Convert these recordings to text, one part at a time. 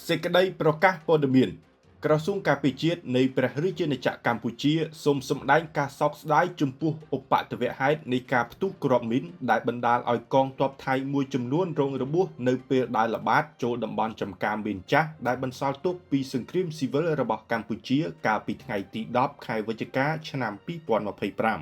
សេចក្តីប្រកាសព័ត៌មានក្រសួងការពារជាតិនៃព្រះរាជាណាចក្រកម្ពុជាសូមសម្ដែងការសោកស្ដាយចំពោះឧបទ្ទវហេតុនៃការផ្ទុះគ្រាប់មីនដែលបណ្ដាលឲ្យកងទ័ពថៃមួយចំនួនរងរបួសនៅពេលដើរល្បាតចូលតំបន់ចំការមីនចាស់ដែលបន្សល់ទុកពីសង្គ្រាមស៊ីវិលរបស់កម្ពុជាកាលពីថ្ងៃទី10ខែវិច្ឆិកាឆ្នាំ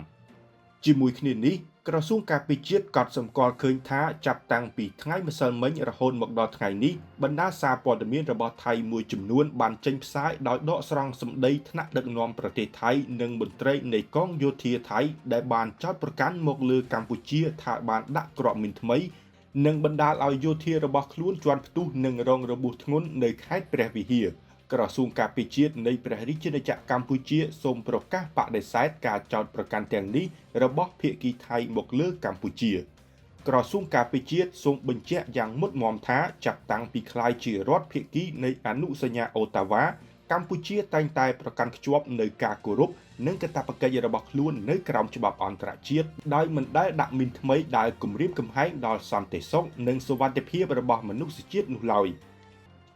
2025ជាមួយគ្នានេះក្រសួងការពារជាតិក៏សម្គាល់ឃើញថាចាប់តាំងពីថ្ងៃម្សិលមិញរហូតមកដល់ថ្ងៃនេះបណ្ដាសារព័ត៌មានរបស់ថៃមួយចំនួនបានចេញផ្សាយដោយដកស្រង់សម្ដីថ្នាក់ដឹកនាំប្រទេសថៃនិងមន្ត្រីនៃកងយោធាថៃដែលបានចោទប្រកាន់មកលើកម្ពុជាថាបានដាក់គ្រាប់មីនថ្មីនិងបណ្ដាលឲ្យយោធារបស់ខ្លួនជាន់ផ្ទុះនិងរងរបួសធ្ងន់នៅខេត្តព្រះវិហារក្រសួងការពារជាតិនៃព្រះរាជាណាចក្រកម្ពុជាសូមប្រកាសបដិសេធការចោទប្រកាន់ទាំងនេះរបស់ភាគីថៃមកលើកម្ពុជាក្រសួងការពារជាតិសូមបញ្ជាក់យ៉ាងមុតមមថាចាប់តាំងពីក្លាយជារដ្ឋភាគីនៃអនុសញ្ញាអូតាវ៉ាកម្ពុជាតែងតែប្រកាន់ខ្ជាប់នូវការគោរពនិងកាតព្វកិច្ចរបស់ខ្លួននៅក្រោមច្បាប់អន្តរជាតិដោយមិនដែលដាក់មីនថ្មីដែលគំរាមកំហែងដល់សន្តិសុខនិងសុវត្ថិភាពរបស់មនុស្សជាតិនោះឡើយ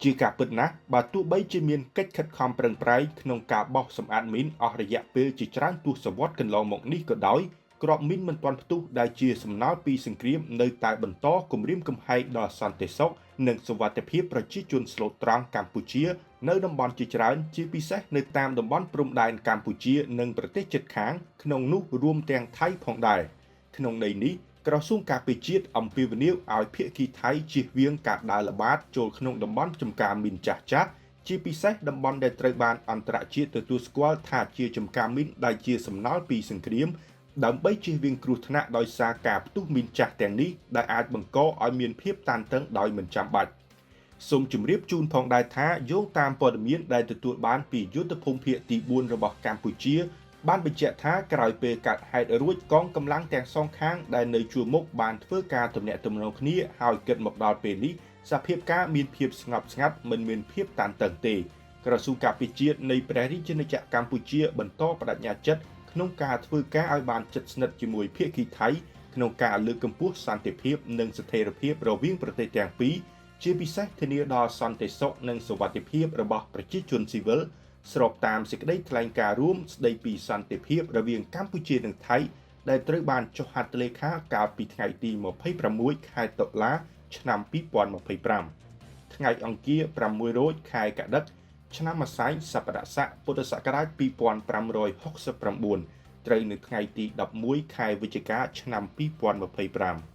ជាការពិតណាស់បើទោះបីជាមានកិច្ចខិតខំប្រឹងប្រែងក្នុងការបោសសម្អាតមីនអស់រយៈពេលជាច្រើនទសវត្សរ៍កន្លងមកនេះក៏ដោយគ្រាប់មីនមិនទាន់ផ្ទុះដែលជាសំណល់ពីសង្គ្រាមនៅតែបន្តគំរាមកំហែងដល់សន្តិសុខនិងសុវត្ថិភាពប្រជាជនស្លូតត្រង់កម្ពុជានៅតំបន់ជាច្រើនជាពិសេសនៅតាមតំបន់ព្រំដែនកម្ពុជានិងប្រទេសជិតខាងក្នុងនោះរួមទាំងថៃផងដែរក្នុងន័យនេះក្រសួងការពារជាតិអំពាវនាវឲ្យភាគីថៃជៀសវាងការដើរល្បាតចូលក្នុងតំបន់ចំការមីនចាស់ៗជាពិសេសតំបន់ដែលត្រូវបានអន្តរជាតិទទួលស្គាល់ថាជាចំការមីនដែលជាសំណល់ពីសង្គ្រាមដើម្បីជៀសវាងគ្រោះថ្នាក់ដោយសារការផ្ទុះមីនចាស់ទាំងនេះដែលអាចបង្កឲ្យមានភាពតានតឹងដោយមិនចាំបាច់សូមជម្រាបជូនផងដែរថាយោងតាមព័ត៌មានដែលទទួលបានពីយុទ្ធភូមិភាគទី4របស់កម្ពុជាបានបញ្ជាក់ថាក្រោយពេលកើតហេតុរួចកងកម្លាំងទាំងសងខាងដែលនៅជួរមុខបានធ្វើការទំនាក់ទំនងគ្នាហើយគិតមកដល់ពេលនេះសភាពការមានភាពស្ងប់ស្ងាត់មិនមានភាពតានតឹងទេក្រសួងការពារជាតិនៃព្រះរាជាណាចក្រកម្ពុជាបន្តបដិញ្ញាចិត្តក្នុងការធ្វើការឲ្យបានជិតស្និទ្ធជាមួយភាគីថៃក្នុងការលើកកម្ពស់សន្តិភាពនិងស្ថិរភាពរវាងប្រទេសទាំងពីរជាពិសេសធានាដល់សន្តិសុខនិងសុវត្ថិភាពរបស់ប្រជាជនស៊ីវិលស្របតាមសេចក្តីថ្លែងការណ៍រួមស្តីពីសន្តិភាពរវាងកម្ពុជានិងថៃដែលត្រូវបានចុះហត្ថលេខាកាលពីថ្ងៃទី26ខែតុលាឆ្នាំ2025ថ្ងៃអង្គារ6រោចខែកដិកឆ្នាំម្សាញ់សប្បុរស័កពុទ្ធសករាជ2569ត្រូវនៅថ្ងៃទី11ខែវិច្ឆិកាឆ្នាំ2025